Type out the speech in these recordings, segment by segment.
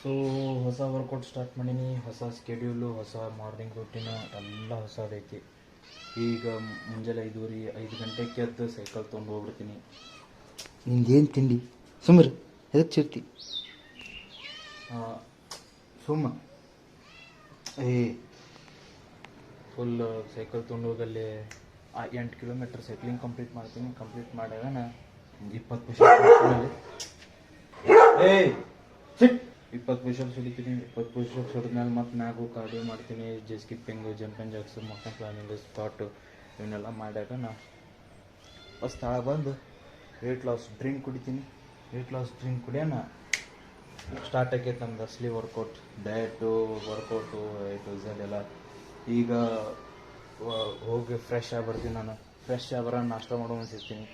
So ಹೊಸ workout start ಮಾಡೀನಿ. ಹೊಸ ಸ್ಕೆಡ್ಯೂಲು, ಹೊಸ ಮಾರ್ನಿಂಗ್ ರೂಟೀನು ಎಲ್ಲ ಹೊಸದೈತಿ. ಈಗ ಮುಂಜಾನೆ 5 ಗಂಟೆಗೆ ಎದ್ದು ಸೈಕಲ್ ತೊಗೊಂಡು ಹೋಗ್ಬಿಡ್ತೀನಿ. ನಿಂದೇನು ತಿಂಡಿ ಸುಮ್ಮರು ಎದಕ್ಕೆ ಚಿರ್ತಿ ಸುಮ್ಮ ಫುಲ್ ಸೈಕಲ್ ತೊಗೊಂಡು ಹೋಗಲ್ಲಿ 8 ಕಿಲೋಮೀಟರ್ ಸೈಕ್ಲಿಂಗ್ ಕಂಪ್ಲೀಟ್ ಮಾಡ್ತೀನಿ. ಕಂಪ್ಲೀಟ್ ಮಾಡ್ಯಾಗ 20 ಪುಷಪ್ಸ್ ಹೊಡಿತೀನಿ. 20 ಪುಷಪ್ಸ್ ಹೊಡೆದ್ಮೇಲೆ ಮತ್ತು ಮ್ಯಾಗು ಕಾರ್ಡಿಯೋ ಮಾಡ್ತೀನಿ. ಸ್ಕಿಪ್ಪಿಂಗು, ಜಂಪಿಂಗ್ ಜಾಕ್ಸು, ಮಕ್ಕಳ ಕ್ಲೈಂಬಿಂಗು, ಸ್ಪಾಟು ಇವನ್ನೆಲ್ಲ ಮಾಡ್ಯಾಗ ಸ್ಥಳ ಬಂದು ವೆಯ್ಟ್ ಲಾಸ್ ಡ್ರಿಂಕ್ ಕುಡಿತೀನಿ. ವೆಯ್ಟ್ ಲಾಸ್ ಡ್ರಿಂಕ್ ಕುಡಿಯೋಣ ಸ್ಟಾರ್ಟ್ ಆಗೈತೆ ನಮ್ದು ಅಸಲಿ ವರ್ಕೌಟ್. ಡಯಟು, ವರ್ಕೌಟು, ಎಲ್ಲ. ಈಗ ಹೋಗಿ ಫ್ರೆಶ್ ಆಗಿಬಿಡ್ತೀನಿ. ನಾನು ಫ್ರೆಶ್ ಆಗಿ ನಾಷ್ಟ ಮಾಡೋ ಅನ್ಸಿರ್ತೀನಿ.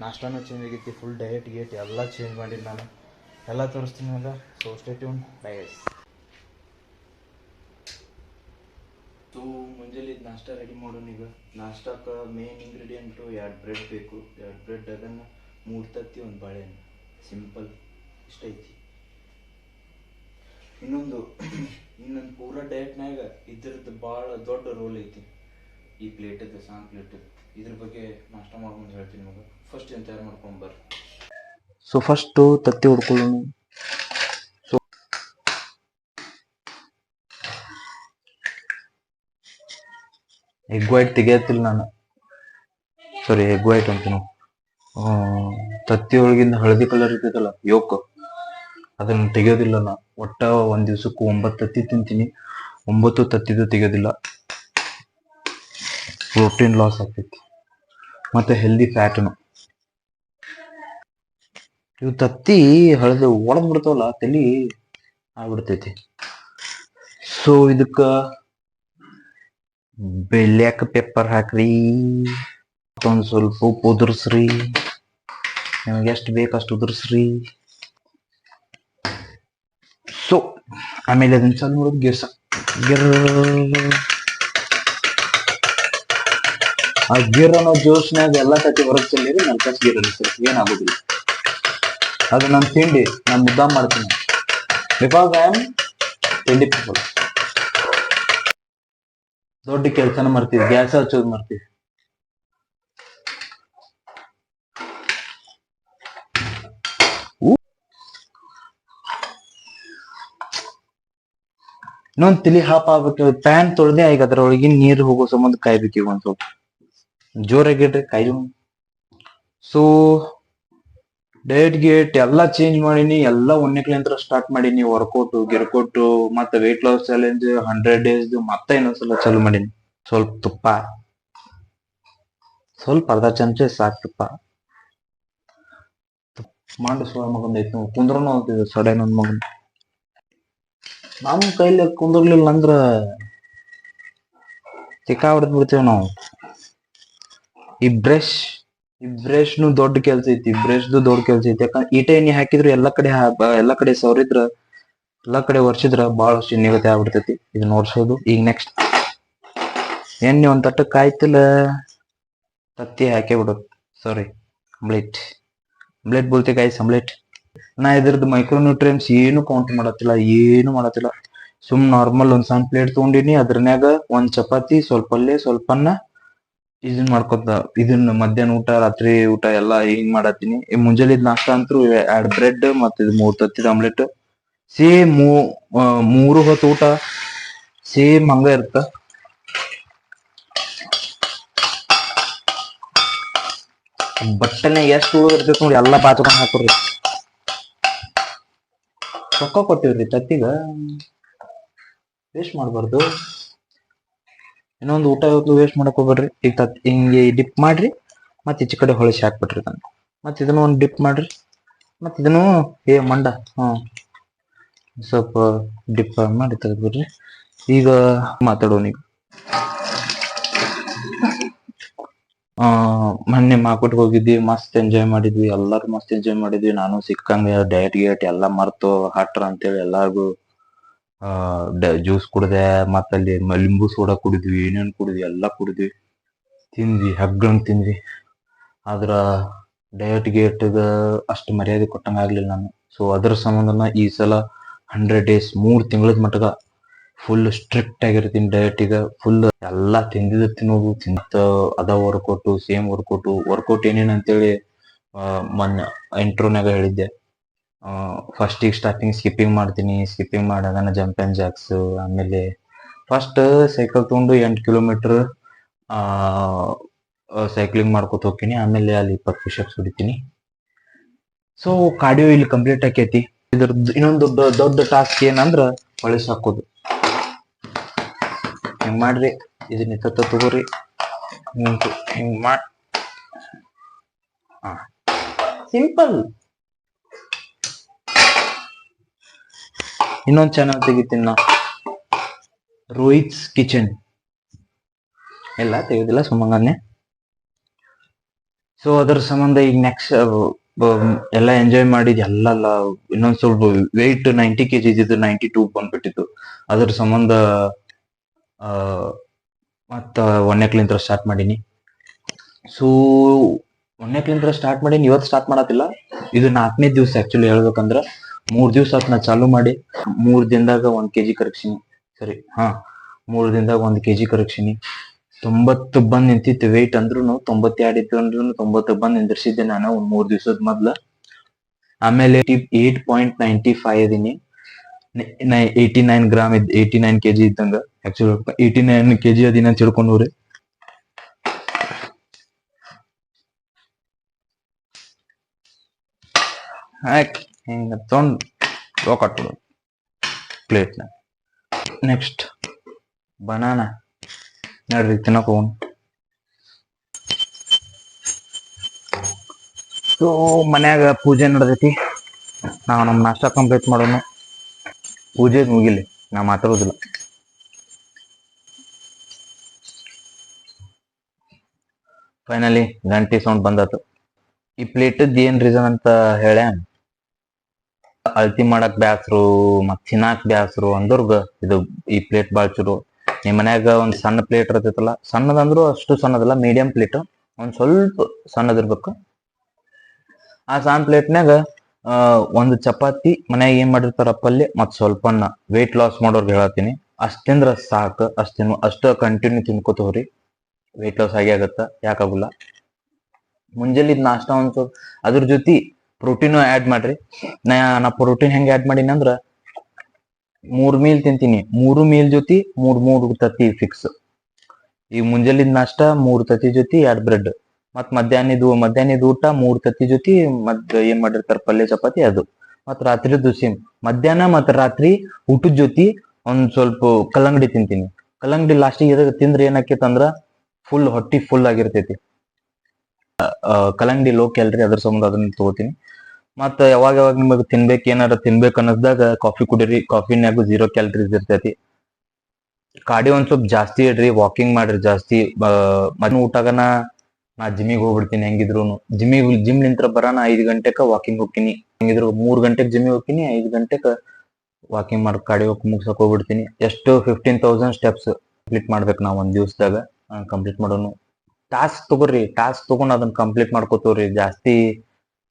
ನಾಷ್ಟಾನು ಚೇಂಜ್ ಆಗೈತಿ. ಫುಲ್ ಡಯಟ್ ಎಲ್ಲ ಚೇಂಜ್ ಮಾಡಿದ್ದು ನಾನು. ಎಲ್ಲ ತೋರಿಸ್ತೀನಿ ಅಲ್ಲ. So stay tune guys. So ಮುಂಜಾನೆ ನಾಷ್ಟ ರೆಡಿ ಮಾಡೋಣ. ಈಗ ನಾಷ್ಟಕ್ಕೆ ಮೇನ್ ಇಂಗ್ರೀಡಿಯೆಂಟು 2 ಬ್ರೆಡ್ ಬೇಕು. 2 ಬ್ರೆಡ್, ಅದನ್ನು 3 ತತ್ತಿ, 1 ಬಾಳೆಹಣ್ಣು. ಸಿಂಪಲ್ ಇಷ್ಟೈತಿ. ಇನ್ನೊಂದು ಪೂರ ಡಯಟ್ನಾಗ ಇದ್ರದ್ದು ಭಾಳ ದೊಡ್ಡ ರೋಲ್ ಐತಿ. ಈ ಪ್ಲೇಟದ್ದು, ಸಾಂಗ್ ಪ್ಲೇಟದ್ದು. ಇದ್ರ ಬಗ್ಗೆ ನಾಷ್ಟ ಮಾಡ್ಕೊಂಡು ಹೇಳ್ತೀನಿ ನಿಮಗೆ. ಫಸ್ಟ್ ಏನು ತಯಾರು ಮಾಡ್ಕೊಂಡು ಬರ್ರಿ. ಸೊ ಫಸ್ಟು ತತ್ತಿ ಹೊಡ್ಕೊಳ್ಳೋಣ. ಸೊ ಎಗ್ ವೈಟ್ ತೆಗಿಯತ್ತಿಲ್ಲ ನಾನು. ಸಾರಿ, ಎಗ್ ವೈಟ್ ಅಂತೀನಿ. ತತ್ತಿ ಒಳಗಿಂದ ಹಳದಿ ಕಲರ್ ಇರ್ತೈತಲ್ಲ ಯೋಕ್, ಅದನ್ನು ತೆಗಿಯೋದಿಲ್ಲ ನಾ. ಒಟ್ಟ ಒಂದು ದಿವ್ಸಕ್ಕೆ 9 ತತ್ತಿ ತಿಂತೀನಿ. 9 ತತ್ತಿದು ತೆಗಿಯೋದಿಲ್ಲ. ಪ್ರೋಟೀನ್ ಲಾಸ್ ಆಗ್ತೈತಿ ಮತ್ತು ಹೆಲ್ದಿ ಫ್ಯಾಟ್ನು. ಇವು ತತ್ತಿ ಹಳದಿ ಒಳಗೆ ಬಿಡ್ತಾವಲ್ಲ, ತಲೆ ಆಗ್ಬಿಡ್ತೈತಿ. ಸೊ ಇದಕ್ಕೆ ಬ್ಲ್ಯಾಕ್ ಪೆಪ್ಪರ್ ಹಾಕ್ರಿ, ಮತ್ತೊಂದು ಸ್ವಲ್ಪ ಉಪ್ಪು ಉದುರಿಸ್ರಿ. ನಿಮಗೆ ಎಷ್ಟು ಬೇಕು ಅಷ್ಟು ಉದುರಿಸ್ರಿ. ಸೊ ಆಮೇಲೆ ಅದನ್ನ ಚಾಲು ಮಾಡೋದು ಆ ಗಿರ್ ಅನ್ನೋ ಜೋಶ್ನಾಗ ಎಲ್ಲ ತತ್ತಿ ಹೊರಗೆ ಚೆಲ್ಲಿರಿ. ನಲ್ಕಸ್ ಗಿರ್ ಅನಿಸ್ತದೆ, ಏನಾಗೋದಿಲ್ಲ. ಅದು ನನ್ನ ತಿಂಡಿ, ನಾನು ಮುದ್ದ ಮಾಡ್ತೀನಿ. ಬಿಕಾಸ್ ಐ ಆಮ್ ತಿಂಡಿ ಪೀಪಲ್. ದೊಡ್ಡ ಕೆಲಸನ ಮಾಡ್ತೀವಿ, ಗ್ಯಾಸ್ ಹಚ್ಚೋದು ಮಾಡ್ತೀವಿ. ಇನ್ನೊಂದು ತಿಳಿ ಹಾಪ್ ಆಗ್ಬೇಕು. ಪ್ಯಾನ್ ತೊಳೆದೇ ಈಗ ಅದ್ರೊಳಗಿನ ನೀರು ಹೋಗೋ ಸಂಬಂಧ ಕಾಯ್ಬೇಕು. ಈಗ ಒಂದು ಸ್ವಲ್ಪ ಜೋರಾಗಿಡ್ರಿ ಕಾಯ್ದು. ಸೊ ಡಯಟ್ ಎಲ್ಲ ಚೇಂಜ್ ಮಾಡೀನಿ. ಎಲ್ಲ ಒಂದನೇಕ್ಲಿಂದ ಸ್ಟಾರ್ಟ್ ಮಾಡೀನಿ. ವರ್ಕೌಟು, ಗಿರ್ಕೌಟು, ಮತ್ತೆ ವೆಯ್ಟ್ ಲಾಸ್ ಚಾಲೆಂಜ್ 100 ಡೇಸ್ದು ಮತ್ತೆ ಇನ್ನೊಂದ್ಸಲ ಚಾಲು ಮಾಡೀನಿ. ಸ್ವಲ್ಪ ತುಪ್ಪ, ಸ್ವಲ್ಪ ಅರ್ಧ ಚಮಚ ಸಾಕು ತುಪ್ಪ. ಮಾಡಿ ಸೋಳ ಮಗಂದು ಐತೆ ಕುಂದ್ರನು ಅಂತಿದೆ ಸಡನ್ ಒಂದು ಮಗನ್. ನಮ್ಮ ಕೈಲಿ ಕುಂದ್ರಲಿಲ್ಲ ಅಂದ್ರ ಚಿಕ್ಕ ಹೊಡೆದ್ ಬಿಡ್ತೇವೆ ನಾವು. ಈ ಬ್ರಷ್ನು ದೊಡ್ಡ ಕೆಲ್ಸ ಐತಿ. ಬ್ರಷ್ದು ದೊಡ್ಡ ಕೆಲ್ಸ ಐತಿ. ಯಾಕಂದ್ರೆ ಈಟ ಎಣ್ಣೆ ಹಾಕಿದ್ರು ಎಲ್ಲ ಕಡೆ ಸವರಿದ್ರ, ಎಲ್ಲ ಕಡೆ ಒರ್ಸಿದ್ರ ಬಹಳಷ್ಟು ಎಣ್ಣೆಗತೆ ಆಗ್ಬಿಡ್ತೈತಿ. ಇದನ್ನ ಒರ್ಸೋದು. ಈಗ ನೆಕ್ಸ್ಟ್ ಎಣ್ಣೆ ಒಂದ್ ತಟ್ಟಕ್ಕೆ ಆಯ್ತಿಲ್ಲ, ತತ್ತಿ ಹಾಕೇ ಬಿಡೋದು. ಸಾರಿ, ಆಮ್ಲೆಟ್ ಬೋಲ್ತೆ ಗಾಯ್ಸ್, ಆಮ್ಲೆಟ್. ನಾ ಇದ್ರದ್ದು ಮೈಕ್ರೋನ್ಯೂಟ್ರಿಯನ್ಸ್ ಏನು ಕೌಂಟ್ ಮಾಡತ್ತಿಲ್ಲ. ಸುಮ್ ನಾರ್ಮಲ್ ಒಂದ್ ಸಣ್ಣ ಪ್ಲೇಟ್ ತಗೊಂಡಿನಿ. ಅದ್ರನ್ಯಾಗ 1 ಚಪಾತಿ, ಸ್ವಲ್ಪ ಪಲ್ಯ, ಸ್ವಲ್ಪ ಅನ್ನ, ಇದನ್ನ ಮಾಡ್ಕೊತ ಇದನ್ನ ಮಧ್ಯಾಹ್ನ ಊಟ, ರಾತ್ರಿ ಊಟ ಎಲ್ಲ ಹಿಂಗ್ ಮಾಡತ್ತೀನಿ. ಮುಂಜಾನೆ ನಾಷ್ಟ ಅಂತೂ 2 ಬ್ರೆಡ್ ಮತ್ತೆ 3 ತತ್ತಿದ ಆಮ್ಲೆಟ್. ಸೇಮ್ 3 ಹೊತ್ತು ಊಟ ಸೇಮ್ ಹಂಗ ಇರುತ್ತ. ಬಟ್ಟೆನೆ ಎಷ್ಟು ಉಳಿದಿರ್ತೈತಿ ನೋಡಿ, ಎಲ್ಲ ಬಾಚ್ಕೊಂಡ್ ಹಾಕೋರಿ. ರೊಕ್ಕ ಕೊಟ್ಟಿವ್ರಿ ತತ್ತಿಗ, ವೇಸ್ಟ್ ಮಾಡ್ಬಾರ್ದು. ಇನ್ನೊಂದು ಊಟ ಇವತ್ತು ವೇಸ್ಟ್ ಮಾಡಕ್ ಹೋಗ್ಬೇಡ್ರಿ. ಈಗ ಹಿಂಗೆ ಡಿಪ್ ಮಾಡ್ರಿ, ಮತ್ತೆ ಈಚೆ ಕಡೆ ಹೊಳಿಸಿ ಹಾಕ್ಬಿಟ್ರಿ ನಾನು. ಮತ್ತೆ ಇದನ್ನು ಒಂದು ಡಿಪ್ ಮಾಡ್ರಿ, ಮತ್ತೆ ಇದನ್ನು ಮಂಡ ಸ್ವಲ್ಪ ಡಿಪ್ ಮಾಡಿ ತೆಗೆದ್ಬಿಡ್ರಿ. ಈಗ ಮಾತಾಡೋಣ. ಈಗ ಮೊನ್ನೆ ಮಾರ್ಕೆಟ್ಗೆ ಹೋಗಿದ್ವಿ, ಮಸ್ತ್ ಎಂಜಾಯ್ ಮಾಡಿದ್ವಿ. ಎಲ್ಲರೂ ಮಸ್ತ್ ಎಂಜಾಯ್ ಮಾಡಿದ್ವಿ. ನಾನು ಸಿಕ್ಕಂಗೆ ಡಯಟ್ ಎಲ್ಲ ಮರ್ತು ಹಟ್ರ ಅಂತೇಳಿ ಎಲ್ಲಾರ್ಗು ಜ್ಯೂಸ್ ಕುಡ್ದೆ. ಮತ್ತಲ್ಲಿ ಲಿಂಬು ಸೋಡಾ ಕುಡಿದ್ವಿ, ಏನೇನು ಕುಡಿದ್ವಿ ಎಲ್ಲ ಕುಡಿದ್ವಿ, ತಿಂದ್ವಿ, ಹಗ್ಗಂಗ್ ತಿಂದ್ವಿ. ಆದ್ರ ಡಯಟ್ ಅಷ್ಟು ಮರ್ಯಾದೆ ಕೊಟ್ಟಂಗ ಆಗ್ಲಿಲ್ಲ ನಾನು. ಸೊ ಅದ್ರ ಸಂಬಂಧನ ಈ ಸಲ 100 ಡೇಸ್ 3 ತಿಂಗಳದ ಮಟ್ಟ ಫುಲ್ ಸ್ಟ್ರಿಕ್ಟ್ ಆಗಿರ್ತೀನಿ ಡಯಟ್. ಈಗ ಫುಲ್ ಎಲ್ಲಾ ತಿಂದಿದ್ದು ತಿನ್ನೋದು ಅದ ವರ್ಕೌಟ್ ಏನೇನ್ ಅಂತೇಳಿ ಮೊನ್ನೆ ಇಂಟ್ರೋನಾಗ ಹೇಳಿದ್ದೆ. ಫಸ್ಟಿಗೆ ಸ್ಟಾರ್ಟಿಂಗ್ ಸ್ಕಿಪ್ಪಿಂಗ್ ಮಾಡ್ತೀನಿ. ಸ್ಕಿಪ್ಪಿಂಗ್ ಮಾಡಾಗ ಜಂಪ್ ಅಂಡ್ ಜಾಕ್ಸ್, ಆಮೇಲೆ ಫಸ್ಟ್ ಸೈಕಲ್ ತಗೊಂಡು 8 ಕಿಲೋಮೀಟರ್ ಸೈಕ್ಲಿಂಗ್ ಮಾಡ್ಕೊತ ಹೋಗ್ತೀನಿ. ಆಮೇಲೆ ಅಲ್ಲಿ 20 ಪುಷಪ್ಸ್ ಹೊಡಿತೀನಿ. ಸೊ ಕಾರ್ಡಿಯೋ ಇಲ್ಲಿ ಕಂಪ್ಲೀಟ್ ಆಕೈತಿ. ಇದ್ರದ್ದು ಇನ್ನೊಂದು ದೊಡ್ಡ ಟಾಸ್ಕ್ ಏನಂದ್ರ ಹೊಳಿಸ್ ಹಾಕೋದು. ಹಿಂಗ್ ಮಾಡ್ರಿ, ಇದನ್ನ ತಗೋರಿ, ಹಿಂಗ್ ಮಾಡಿ, ಸಿಂಪಲ್. ಇನ್ನೊಂದ್ ಚಾನಲ್ ತೆಗಿತೀನಿ ನಾ, ರೋಹಿತ್ಸ್ ಕಿಚನ್. ಎಲ್ಲ ತೆಗೆದಿಲ್ಲ ಸುಮ್ಮನೆ. ಸೊ ಅದ್ರ ಸಂಬಂಧ ಈಗ ನೆಕ್ಸ್ಟ್ ಎಲ್ಲ ಎಂಜಾಯ್ ಮಾಡಿದ್ ಎಲ್ಲ ಇನ್ನೊಂದ್ ಸ್ವಲ್ಪ ವೆಯ್ಟ್ 90 kg ಇದ್ದಿದ್ದು 92 ಬಂದ್ಬಿಟ್ಟಿತ್ತು. ಅದ್ರ ಸಂಬಂಧ ಮತ್ತ 1ನೇಕ್ಲಿಂತ್ರ ಸ್ಟಾರ್ಟ್ ಮಾಡೀನಿ. ಸೊ 1ನೇಕ್ಲಿಂತ್ರ ಸ್ಟಾರ್ಟ್ ಮಾಡೀನಿ. ಇವತ್ತು ಸ್ಟಾರ್ಟ್ ಮಾಡತ್ತಿಲ್ಲ, ಇದು 4ನೇ ದಿವ್ಸ. ಆಕ್ಚುಲಿ ಹೇಳ್ಬೇಕಂದ್ರ 3 ದಿವ್ಸ ಆತ್ ನಾ ಚಾಲು ಮಾಡಿ. 3 ದಿನದಾಗ 1 kg ಕರಗಿಸಿನಿ. ಸರಿ, 3 ದಿನದಾಗ 1 kg ಕರಗಿಸಿನಿ. 90 ಬಂದ್ ನಿಂತಿತ್ತು ವೆಯ್ಟ್. ಅಂದ್ರೂ 92 ಇತ್ತು ಅಂದ್ರೂ 90 ಬಂದ್ ನಿಂದಿರ್ಸಿದ್ದೆ ನಾನು 3 ದಿವ್ಸದ ಮೊದ್ಲ. ಆಮೇಲೆ 8.95 ಇದೀನಿ. 89 ಗ್ರಾಮ್ 89 kg ಇದ್ದಂಗ. Actually 89 kg ಅದಿನ ತಿಳ್ಕೊಂಡ್ರಿ. ಹಿಂಗ ತೊಗೊಂಡು ಲೋಕಟ್ಟು ಪ್ಲೇಟ್ನ. ನೆಕ್ಸ್ಟ್ ಬನಾನಾ ನೋಡ್ರಿ ತಿನ್ನಕ್ ಹೋಗೋಣ. ಸೊ ಮನ್ಯಾಗ ಪೂಜೆ ನಡೆದೈತಿ. ನಾವು ನಮ್ಮ ನಾಷ್ಟ ಕಂಪ್ಲೀಟ್ ಮಾಡೋಣ. ಪೂಜೆ ಮುಗಿಲಿ, ನಾ ಮಾತಾಡೋದಿಲ್ಲ. ಫೈನಲಿ ಗಂಟಿ ಸೌಂಡ್ ಬಂದತು. ಈ ಪ್ಲೇಟದ್ ಏನ್ ರೀಸನ್ ಅಂತ ಹೇಳ, ಅಳತಿ ಮಾಡಕ್ ಬ್ಯಾಸ್ರು ಮತ್ ತಿನ್ನಾಕ್ ಬ್ಯಾಸ್ರು ಅಂದ್ರಗ ಇದು ಈ ಪ್ಲೇಟ್ ಬಾಳ್ ಚಲೋ. ನಿಮ್ ಮನ್ಯಾಗ ಒಂದ್ ಸಣ್ಣ ಪ್ಲೇಟ್ ಇರ್ತೈತಲ್ಲ, ಸಣ್ಣದಂದ್ರು ಅಷ್ಟು ಸಣ್ಣದಲ್ಲ, ಮೀಡಿಯಂ ಪ್ಲೇಟ್, ಒಂದ್ ಸ್ವಲ್ಪ ಸಣ್ಣದಿರ್ಬೇಕು. ಆ ಸಣ್ಣ ಪ್ಲೇಟ್ನಾಗ ಒಂದು ಚಪಾತಿ ಮನ್ಯಾಗ ಏನ್ ಮಾಡಿರ್ತಾರ ಪಲ್ಯ ಮತ್ ಸ್ವಲ್ಪ ಅನ್ನ. ವೆಯ್ಟ್ ಲಾಸ್ ಮಾಡೋರ್ಗೆ ಹೇಳತ್ತೀನಿ, ಅಷ್ಟ್ ತಿಂದ್ರ ಸಾಕ. ಅಷ್ಟ ಕಂಟಿನ್ಯೂ ತಿನ್ಕೋತವ್ರಿ, ವೆಯ್ಟ್ ಲಾಸ್ ಆಗೇ ಆಗತ್ತ, ಯಾಕಾಗುಲ್ಲ. ಮುಂಜಾನೆ ನಾಷ್ಟ ಒಂದ್ ಸ್ವಲ್ಪ ಅದ್ರ ಜೊತೆ ಪ್ರೋಟೀನು ಆ್ಯಡ್ ಮಾಡ್ರಿ. ನಾ ಪ್ರೋಟೀನ್ ಹೆಂಗ್ ಆ್ಯಡ್ ಮಾಡೀನಿ ಅಂದ್ರ 3 ಮೀಲ್ ತಿಂತೀನಿ. 3 ಮೀಲ್ ಜೊತೆ 3 ತತ್ತಿ ಫಿಕ್ಸ್. ಈಗ ಮುಂಜಾನೆ ನಾಷ್ಟ 3 ತತ್ತಿ ಜೊತೆ 2 ಬ್ರೆಡ್, ಮತ್ ಮಧ್ಯಾಹ್ನದ ಊಟ 3 ತತ್ತಿ ಜೊತೆ ಮತ್ ಏನ್ ಮಾಡಿರ್ತಾರ ಪಲ್ಯ ಚಪಾತಿ ಅದು. ಮತ್ ರಾತ್ರಿದು ಸೇಮ್. ಮಧ್ಯಾಹ್ನ ಮತ್ ರಾತ್ರಿ ಊಟದ ಜೊತೆ ಒಂದ್ ಸ್ವಲ್ಪ ಕಲ್ಲಂಗಡಿ ತಿಂತೀನಿ. ಕಲ್ಲಂಗಡಿ ಲಾಸ್ಟಿಗೆ ಎದಾಗ ತಿಂದ್ರೆ ಏನಾಕೇತಂದ್ರ ಫುಲ್ ಹೊಟ್ಟಿ ಫುಲ್ ಆಗಿರ್ತೈತಿ. ಕಲ್ಲಂಗಡಿ ಲೋ ಕ್ಯಾಲರಿ, ಅದ್ರ ಸಂಬಂಧ ಅದನ್ನ ತಗೋತೀನಿ. ಮತ್ತ ಯಾವಾಗ ನಿಮಗ್ ಏನಾರ ತಿನ್ಬೇಕು ಅನ್ನಸ್ದಾಗ ಕಾಫಿ ಕುಡೀರಿ. ಕಾಫಿನ್ಯಾಗು 0 ಕ್ಯಾಲರೀಸ್ ಇರ್ತೈತಿ. ಕಾರ್ಡಿಯೋ ಒಂದ್ ಸ್ವಲ್ಪ ಜಾಸ್ತಿ ಇಡ್ರಿ, ವಾಕಿಂಗ್ ಮಾಡ್ರಿ ಜಾಸ್ತಿ. ಮಧ್ಯಾಹ್ನ ಊಟಾಗನ ನಾ ಜಿಮ್ಮಿಗೆ ಹೋಗ್ಬಿಡ್ತೀನಿ. ಹೆಂಗಿದ್ರು ಜಿಮ್ ನಿಂತ್ರ ಬರಾನ 5 ಗಂಟೆಕ ವಾಕಿಂಗ್ ಹೋಗ್ತೀನಿ. ಹೆಂಗಿದ್ರು 3 ಗಂಟೆಗೆ ಜಿಮ್ಮಿಗೆ ಹೋಗ್ತೀನಿ, 5 ಗಂಟೆಕ ವಾಕಿಂಗ್ ಮಾಡಿ ಕಾರ್ಡಿಯೋ ಮುಗ್ಸಕ್ ಹೋಗ್ಬಿಡ್ತೀನಿ. ಎಷ್ಟು 15,000 ಸ್ಟೆಪ್ಸ್ ಕಂಪ್ಲೀಟ್ ಮಾಡ್ಬೇಕು ನಾವು ಒಂದ್ ದಿವ್ಸದಾಗ. ಕಂಪ್ಲೀಟ್ ಮಾಡೋನು. ಟಾಸ್ಕ್ ತಗೋರಿ, ಟಾಸ್ಕ್ ತಗೊಂಡ್ ಅದನ್ನ ಕಂಪ್ಲೀಟ್ ಮಾಡ್ಕೋತವ್ರಿ. ಜಾಸ್ತಿ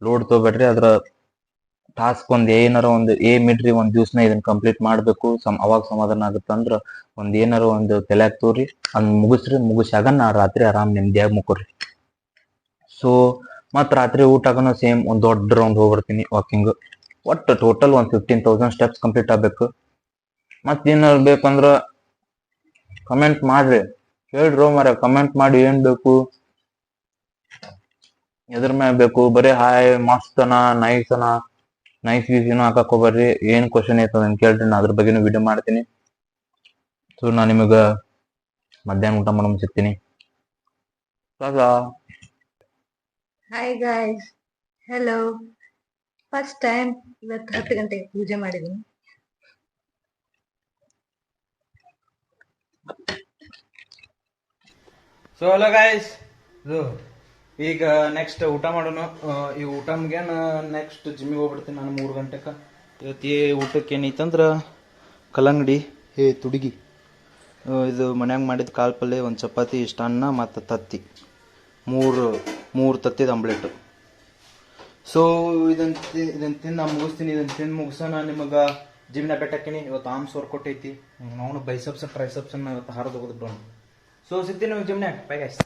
ಲೋಡ್ ತಗೋಬೇಡ್ರಿ. ಅದ್ರ ಟಾಸ್ಕ್ ಏನಾರ ಮಿಡ್ರಿ ಒಂದ್ ದಿವ್ಸನ ಇದನ್ನ ಕಂಪ್ಲೀಟ್ ಮಾಡ್ಬೇಕು, ಅವಾಗ ಸಮಾಧಾನ ಆಗುತ್ತಂದ್ರ ಏನಾರ ಒಂದು ತಲೆ ಆಗ್ತವ್ರಿ. ಅದ್ ಮುಗಿಸ್ಯಾಗ ನಾ ರಾತ್ರಿ ಆರಾಮ್ ನೆಮ್ಮದಿಯಾಗಿ ಮುಕ್ಕೋರಿ. ಸೊ ಮತ್ ರಾತ್ರಿ ಊಟಾಗನ ಸೇಮ್ ಒಂದ್ ದೊಡ್ಡ ರೌಂಡ್ ಹೋಗ್ಬರ್ತೀನಿ ವಾಕಿಂಗ್. ಒಟ್ಟು ಟೋಟಲ್ 15,000 ಸ್ಟೆಪ್ಸ್ ಕಂಪ್ಲೀಟ್ ಆಗ್ಬೇಕು. ಮತ್ ಏನಾರ ಬೇಕಂದ್ರ ಕಮೆಂಟ್ ಮಾಡ್ರಿ, ಹೇಳ್ರೋ ಮಾರ. ಕಮೆಂಟ್ ಮಾಡಿ ಏನ್ ಬೇಕು, ಎದ್ರ ಮ್ಯಾಗ ಬೇಕು. ಬರೀ ಹಾಯ್ ಮಸ್ತನ ನೈಸ್ ಗೀಸಿನ ಹಾಕಕ್ ಹೋಗ್ಬರ್ರಿ. ಏನ್ ಕ್ವಶನ್ ಐತದ ಅಂತ ಕೇಳ್ರಿ, ನಾ ಅದ್ರ ಬಗ್ಗೆನೂ ವಿಡಿಯೋ ಮಾಡ್ತೀನಿ. ಸೊ ನಾ ನಿಮಗ ಮಧ್ಯಾಹ್ನ ಊಟ ಮಾಡೋ ಸಿಗ್ತೀನಿ. Hi guys, hello. First time ಇವತ್ತು 10 ಗಂಟೆಗೆ ಪೂಜೆ ಮಾಡಿದ್ದೀನಿ. ಸೊ ಹಲೋ ಗಾಯ್ಸ್, ಈಗ ನೆಕ್ಸ್ಟ್ ಊಟ ಮಾಡೋಣ. ಈ ಊಟ ಮುಗ್ಯಾನ ನೆಕ್ಸ್ಟ್ ಜಿಮ್ಮಿಗೆ ಹೋಗ್ಬಿಡ್ತೀನಿ ನಾನು 3 ಗಂಟೆಗೆ. ಇವತ್ತು ಊಟಕ್ಕೆ ಏನೈತಂದ್ರ ಕಲ್ಲಂಗಡಿ ತುಡಿಗಿ, ಇದು ಮನ್ಯಾಗ ಮಾಡಿದ ಕಾಳು ಪಲ್ಯ, ಒಂದು ಚಪಾತಿ, ಇಷ್ಟ ಅನ್ನ ಮತ್ತು ತತ್ತಿ, ಮೂರು ತತ್ತಿದ ಆಮ್ಲೆಟ್. ಸೊ ಇದನ್ನು ತಿಂದು ನಾ ಮುಗಿಸ್ತೀನಿ. ಇದನ್ನು ತಿಂದು ಮುಗಿಸೋಣ ನಿಮಗೆ ಜಿಮ್ನ ಬೆಟ್ಟಕ್ಕಿನಿ ಇವತ್ತು ಆರ್ಮ್ಸ್ ವರ್ಕೌಟ್ ಐತಿ ಅವನು ಬೈಸಪ್ಸ್ ಟ್ರೈಸಪ್ಸ್ ಇವತ್ತು ಹಾರದು ಹೋಗ್ಬಿಟ್ಟು ಸೊ ಸಿಗ್ತೀನಿ ನೀವು ಜಿಮ್ನ್ಯಾಗ ಬೈ ಗೈಸ್.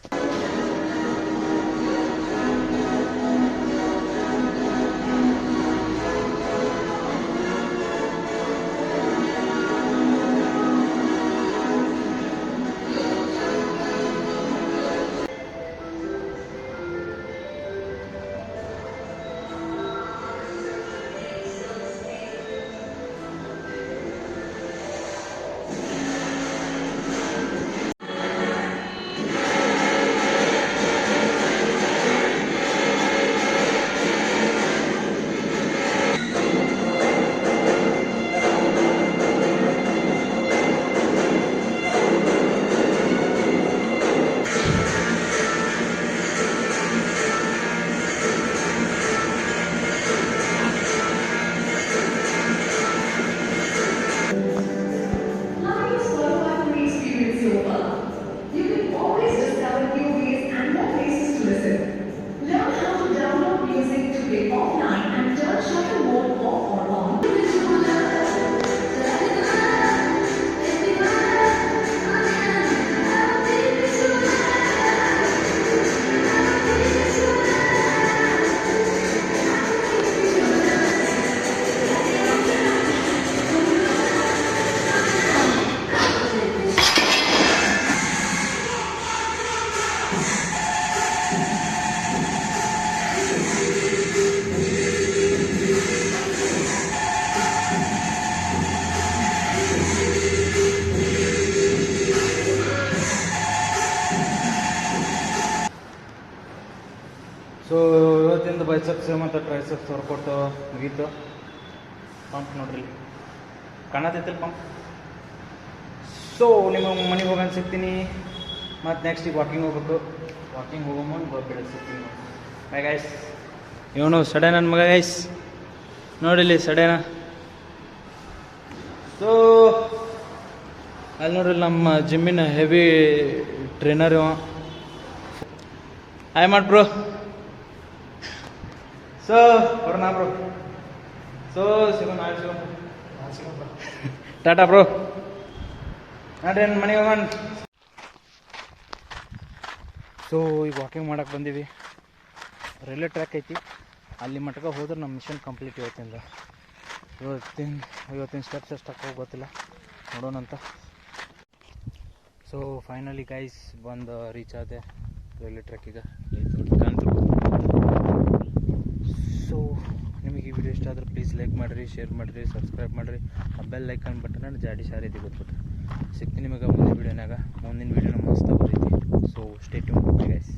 ಸೊ ಇವತ್ತಿಂದ ಬೈಸಪ್ಸ್ ಮತ್ತು ಟ್ರೈಸಪ್ಸ್ ವರ್ಕೌಟ್ ಮುಗೀತು. ಪಂಪ್ ನೋಡ್ರಿ ಕಾಣತೈತಿಲ್ಲ ಪಂಪ್. ಸೊ ನಿಮ್ಮ ಮನೆಗೆ ಹೋಗೋಣ ಸಿಗ್ತೀನಿ. ಮತ್ತು ನೆಕ್ಸ್ಟ್ ಈಗ ವಾಕಿಂಗ್ ಹೋಗ್ಬೇಕು. ವಾಕಿಂಗ್ ಹೋಗೋ ಮುಂದೆ ಗೊಬ್ಬರ ಸಿಗ್ತೀನಿ. Bye guys. ಇವನು ಸಡೆ ನನ್ನ ಮಗ ಗೈಸ್ ನೋಡಿಲ್ಲಿ ಸಡೇನ. ಸೊ ಅಲ್ಲಿ ನೋಡ್ರಿ ನಮ್ಮ ಜಿಮ್ಮಿನ ಹೆವಿ ಟ್ರೈನರ್ ಇವ. ಹಾಯ್ ಮಾಡಿ ಬ್ರೋ. ಸೊ ಬರೋಣ ಬ್ರೋ. ಸೊ ಸಿಗೋಣ ಟಾಟಾ ಬ್ರೋ. ನೋಡ್ರಿ ನನ್ನ ಮನೆಗೆ ಹೋಗೋಣ. ಸೊ ಈಗ ವಾಕಿಂಗ್ ಮಾಡಕ್ಕೆ ಬಂದೀವಿ. ರೈಲ್ವೆ ಟ್ರ್ಯಾಕ್ ಐತಿ, ಅಲ್ಲಿ ಮಟ್ಕ ಹೋದ್ರೆ ನಮ್ಮ ಮಿಷನ್ ಕಂಪ್ಲೀಟ್ ಇವತ್ತಿನ ಸ್ಟೆಪ್ಸ್ ಎಷ್ಟು ಗೊತ್ತಿಲ್ಲ, ನೋಡೋಣಂತ. ಸೊ ಫೈನಲಿ ಗೈಸ್ ಬಂದು ರೀಚ್ ಆದೆ ರೈಲ್ವೆ ಟ್ರ್ಯಾಕಿಗೆ. ಸೊ ನಿಮಗೆ ಈ ವಿಡಿಯೋ ಇಷ್ಟ ಆದರೆ ಪ್ಲೀಸ್ ಲೈಕ್ ಮಾಡಿರಿ, ಶೇರ್ ಮಾಡಿರಿ, ಸಬ್ಸ್ಕ್ರೈಬ್ ಮಾಡಿರಿ. ಆ ಬೆಲ್ ಐಕಾನ್ ಬಟನ್ ಜಾಡಿ ಶಾರೀತಿ ಗೊತ್ಬಿಟ್ರಿ. ಸಿಗ್ತೀನಿ ನಿಮಗೆ ಮುಂದಿನ ವೀಡಿಯೋನಾಗ. ಮುಂದಿನ ವೀಡಿಯೋನ ಮಸ್ತ್ ಬರೀತಿ. So stay tune guys.